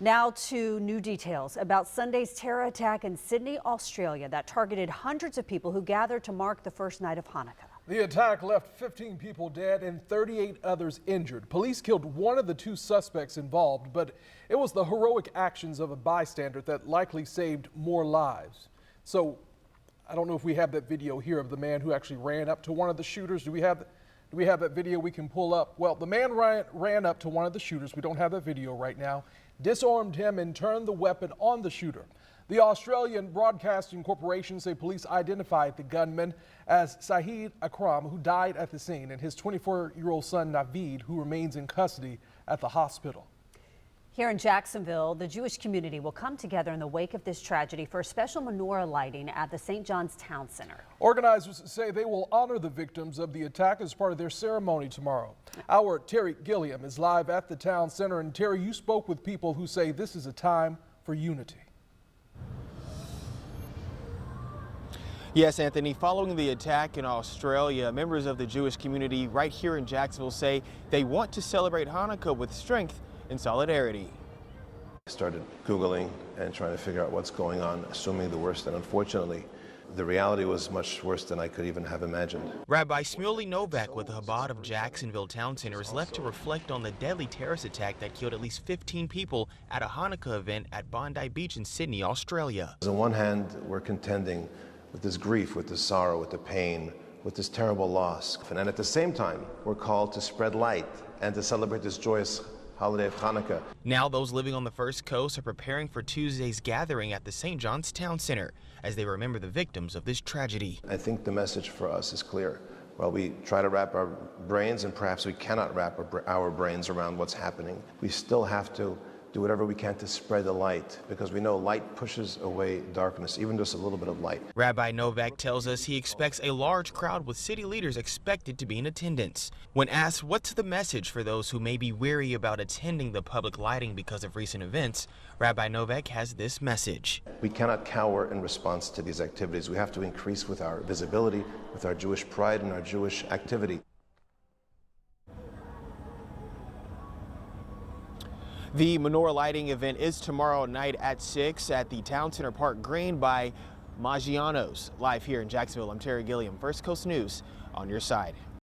Now to new details about Sunday's terror attack in Sydney, Australia that targeted hundreds of people who gathered to mark the first night of Hanukkah. The attack left 15 people dead and 38 others injured. Police killed one of the two suspects involved, but it was the heroic actions of a bystander that likely saved more lives. So I don't know if we have that video here of the man who actually ran up to one of the shooters. Do we have that video we can pull up? Well, the man ran up to one of the shooters. We don't have that video right now. Disarmed him and turned the weapon on the shooter. The Australian Broadcasting Corporation say police identified the gunman as Saeed Akram, who died at the scene, and his 24-year-old son Naveed, who remains in custody at the hospital. Here in Jacksonville, the Jewish community will come together in the wake of this tragedy for a special menorah lighting at the St. John's Town Center. Organizers say they will honor the victims of the attack as part of their ceremony tomorrow. Our Terry Gilliam is live at the Town Center. And Terry, you spoke with people who say this is a time for unity. Yes, Anthony, following the attack in Australia, members of the Jewish community right here in Jacksonville say they want to celebrate Hanukkah with strength and solidarity. I started Googling and trying to figure out what's going on, assuming the worst, and unfortunately, the reality was much worse than I could even have imagined. Rabbi Novack with the Chabad of Jacksonville Town Center is left to reflect on the deadly terrorist attack that killed at least 15 people at a Hanukkah event at Bondi Beach in Sydney, Australia. On one hand, we're contending with this grief, with this sorrow, with the pain, with this terrible loss. And at the same time, we're called to spread light and to celebrate this joyous holiday of Hanukkah. Now those living on the First Coast are preparing for Tuesday's gathering at the St. John's Town Center as they remember the victims of this tragedy. I think the message for us is clear. While we try to wrap our brains, and perhaps we cannot wrap our brains around what's happening, we still have to do whatever we can to spread the light, because we know light pushes away darkness, even just a little bit of light. Rabbi Novack tells us he expects a large crowd with city leaders expected to be in attendance. When asked what's the message for those who may be weary about attending the public lighting because of recent events, Rabbi Novack has this message. We cannot cower in response to these activities. We have to increase with our visibility, with our Jewish pride and our Jewish activity. The menorah lighting event is tomorrow night at 6 at the Town Center Park Green by Maggiano's. Live here in Jacksonville, I'm Terry Gilliam, First Coast News on your side.